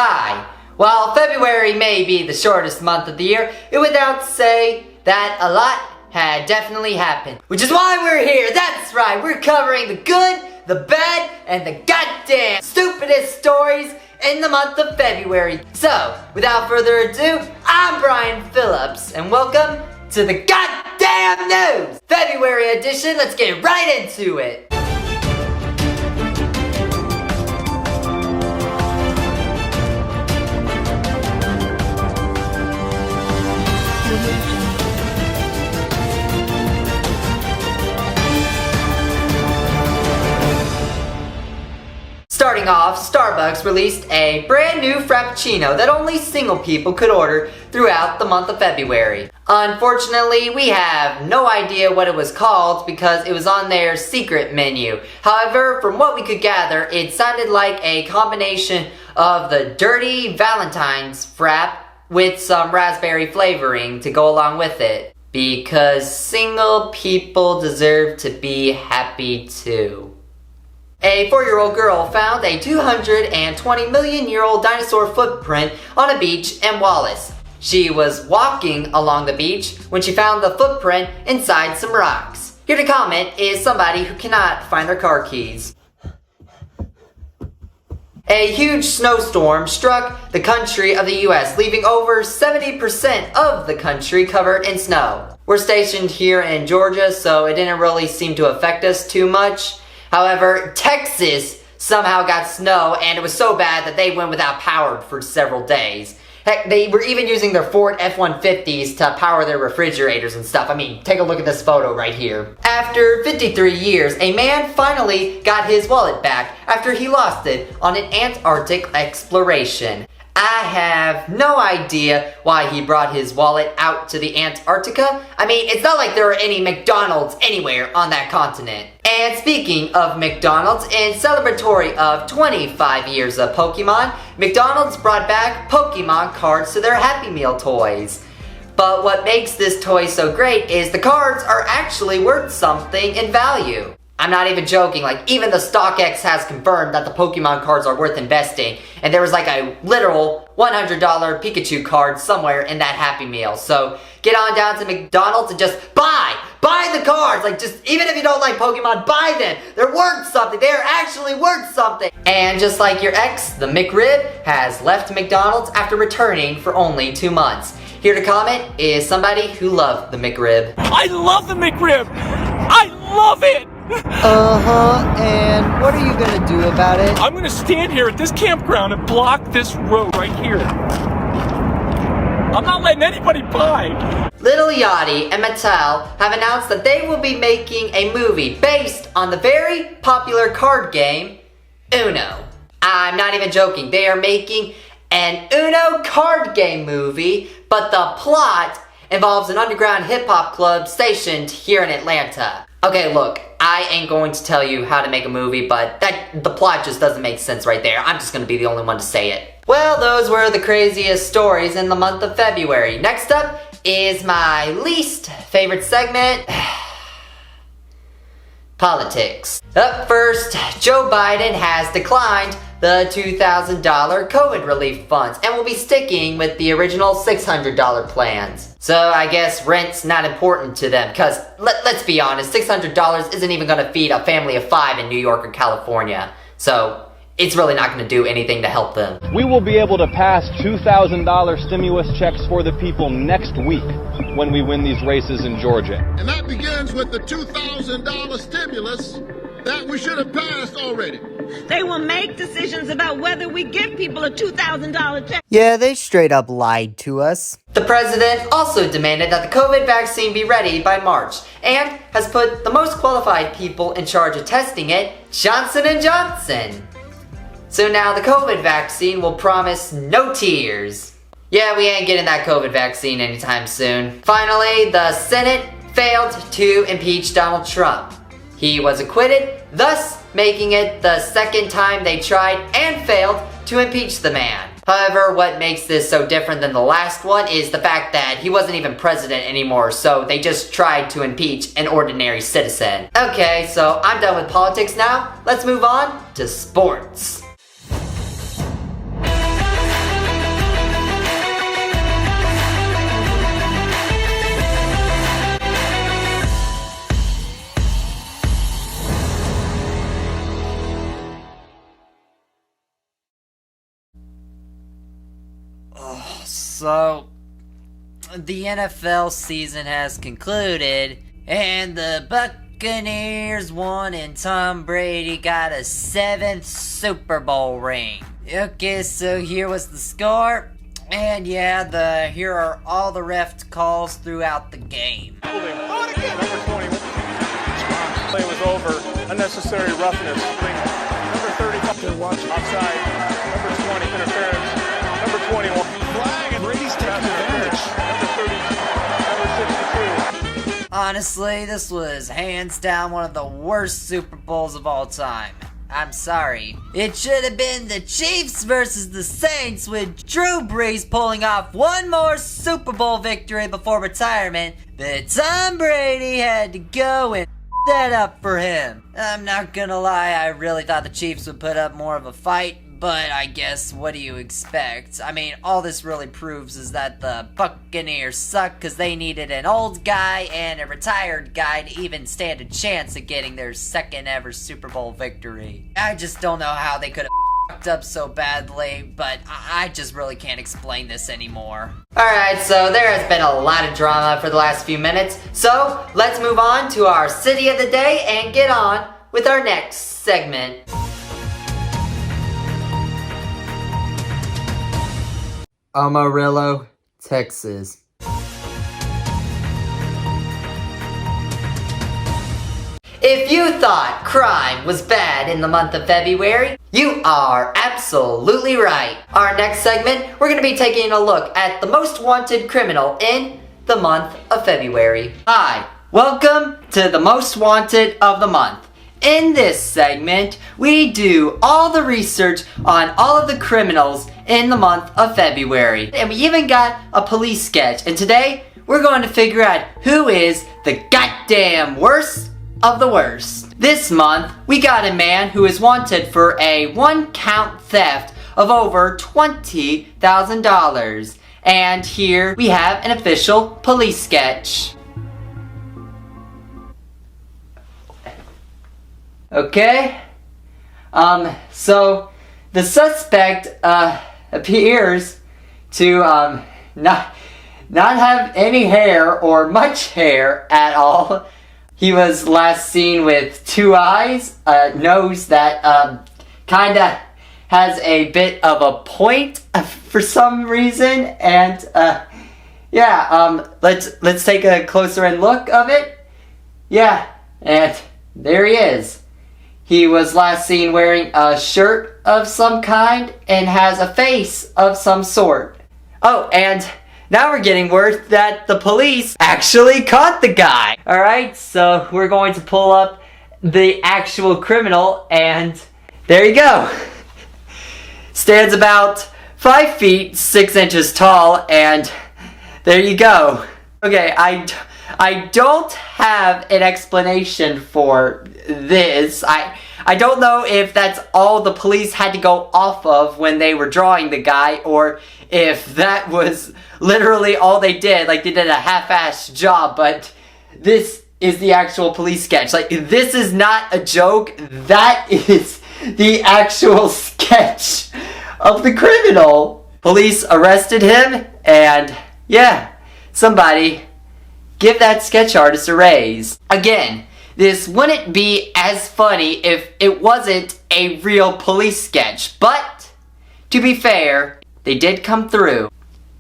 Hi. While February may be the shortest month of the year, it would not say that a lot had definitely happened. Which is why we're here. That's right, we're covering the good, the bad, and the goddamn stupidest stories in the month of February. So, without further ado, I'm Brian Phillips, and welcome to the goddamn news! February edition, let's get right into it! Starting off, Starbucks released a brand new Frappuccino that only single people could order throughout the month of February. Unfortunately, we have no idea what it was called because it was on their secret menu. However, from what we could gather, it sounded like a combination of the Dirty Valentine's Frap with some raspberry flavoring to go along with it. Because single people deserve to be happy too. A 4-year-old girl found a 220 million-year-old dinosaur footprint on a beach in Wallace. She was walking along the beach when she found the footprint inside some rocks. Here to comment is somebody who cannot find their car keys. A huge snowstorm struck the country of the US, leaving over 70% of the country covered in snow. We're stationed here in Georgia, so it didn't really seem to affect us too much. However, Texas somehow got snow, and it was so bad that they went without power for several days. Heck, they were even using their Ford F-150s to power their refrigerators and stuff. I mean, take a look at this photo right here. After 53 years, a man finally got his wallet back after he lost it on an Antarctic exploration. I have no idea why he brought his wallet out to the Antarctica. I mean, it's not like there are any McDonald's anywhere on that continent. And speaking of McDonald's, in celebratory of 25 years of Pokemon, McDonald's brought back Pokemon cards to their Happy Meal toys. But what makes this toy so great is the cards are actually worth something in value. I'm not even joking, like even the StockX has confirmed that the Pokemon cards are worth investing, and there was like a literal $100 Pikachu card somewhere in that Happy Meal. So get on down to McDonald's and just buy the cards, like just even if you don't like Pokemon, buy them. They're worth something, they're actually worth something. And just like your ex, the McRib has left McDonald's after returning for only 2 months. Here to comment is somebody who loved the McRib. I love the McRib! I love it! And what are you gonna do about it? I'm gonna stand here at this campground and block this road right here. I'm not letting anybody by. Lil Yachty and Mattel have announced that they will be making a movie based on the very popular card game, Uno. I'm not even joking, they are making an Uno card game movie, but the plot involves an underground hip-hop club stationed here in Atlanta. Okay, look, I ain't going to tell you how to make a movie, but the plot just doesn't make sense right there. I'm just gonna be the only one to say it. Well, those were the craziest stories in the month of February. Next up is my least favorite segment, politics. Up first, Joe Biden has declined the $2,000 COVID relief funds and will be sticking with the original $600 plans. So I guess rent's not important to them because let's be honest, $600 isn't even gonna feed a family of 5 in New York or California. So it's really not gonna do anything to help them. We will be able to pass $2,000 stimulus checks for the people next week when we win these races in Georgia. And that begins with the $2,000 stimulus that we should have passed already. They will make decisions about whether we give people a $2,000 check. Yeah, they straight up lied to us. The president also demanded that the COVID vaccine be ready by March and has put the most qualified people in charge of testing it, Johnson & Johnson. So now the COVID vaccine will promise no tears. Yeah, we ain't getting that COVID vaccine anytime soon. Finally, the Senate failed to impeach Donald Trump. He was acquitted, thus making it the second time they tried and failed to impeach the man. However, what makes this so different than the last one is the fact that he wasn't even president anymore, so they just tried to impeach an ordinary citizen. Okay, so I'm done with politics now. Let's move on to sports. So, the NFL season has concluded, and the Buccaneers won, and Tom Brady got a 7th Super Bowl ring. Okay, so here was the score, and yeah, here are all the ref calls throughout the game. Number 20. Play was over. Unnecessary roughness. Number 30. Offside. Number 20. Interference. Number 21. Flag and Brady's taking advantage. Number 62. Honestly, this was hands down one of the worst Super Bowls of all time. I'm sorry. It should have been the Chiefs versus the Saints, with Drew Brees pulling off one more Super Bowl victory before retirement, but Tom Brady had to go and that up for him. I'm not gonna lie, I really thought the Chiefs would put up more of a fight, but I guess what do you expect? I mean, all this really proves is that the Buccaneers suck because they needed an old guy and a retired guy to even stand a chance at getting their 2nd ever Super Bowl victory. I just don't know how they could have fucked up so badly, but I just really can't explain this anymore. Alright, so there has been a lot of drama for the last few minutes, so let's move on to our city of the day and get on with our next segment. Amarillo, Texas. If you thought crime was bad in the month of February, you are absolutely right. Our next segment, we're going to be taking a look at the most wanted criminal in the month of February. Hi, welcome to the most wanted of the month. In this segment, we do all the research on all of the criminals in the month of February. And we even got a police sketch. And today, we're going to figure out who is the goddamn worst of the worst. This month, we got a man who is wanted for a 1-count theft of over $20,000. And here we have an official police sketch. Okay, so the suspect appears to not have any hair or much hair at all. He was last seen with 2 eyes, a nose that kinda has a bit of a point for some reason, and let's take a closer look of it. Yeah, and there he is. He was last seen wearing a shirt of some kind and has a face of some sort. Oh, and now we're getting word that the police actually caught the guy. Alright, so we're going to pull up the actual criminal, and there you go. Stands about 5 feet 6 inches tall, and there you go. Okay, I don't have an explanation for this. I don't know if that's all the police had to go off of when they were drawing the guy, or if that was literally all they did. Like, they did a half-assed job, but this is the actual police sketch. Like, this is not a joke. That is the actual sketch of the criminal. Police arrested him, and yeah, somebody give that sketch artist a raise. Again, this wouldn't be as funny if it wasn't a real police sketch, but to be fair, they did come through.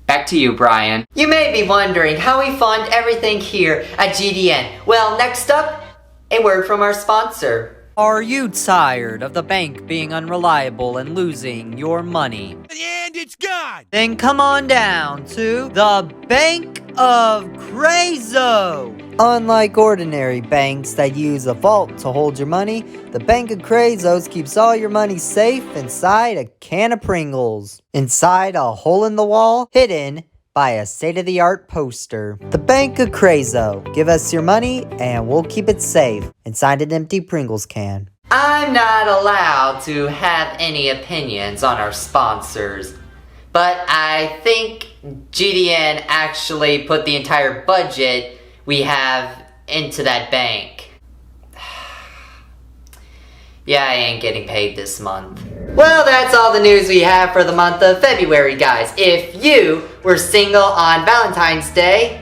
Back to you, Brian. You may be wondering how we fund everything here at GDN. Well, next up, a word from our sponsor. Are you tired of the bank being unreliable and losing your money? And it's gone! Then come on down to the Bank of Crazo. Unlike ordinary banks that use a vault to hold your money, the Bank of Crazos keeps all your money safe inside a can of Pringles. Inside a hole in the wall, hidden by a state-of-the-art poster. The Bank of Crazo. Give us your money and we'll keep it safe inside an empty Pringles can. I'm not allowed to have any opinions on our sponsors, but I think GDN actually put the entire budget we have into that bank. Yeah, I ain't getting paid this month. Well, that's all the news we have for the month of February, guys. If you were single on Valentine's Day,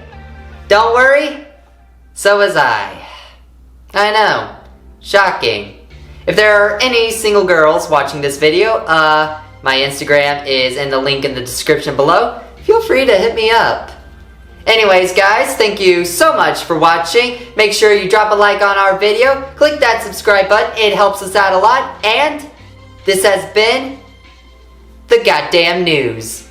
don't worry, so was I. I know, shocking. If there are any single girls watching this video, my Instagram is in the link in the description below. Feel free to hit me up. Anyways, guys, thank you so much for watching. Make sure you drop a like on our video. Click that subscribe button. It helps us out a lot. And this has been the goddamn news.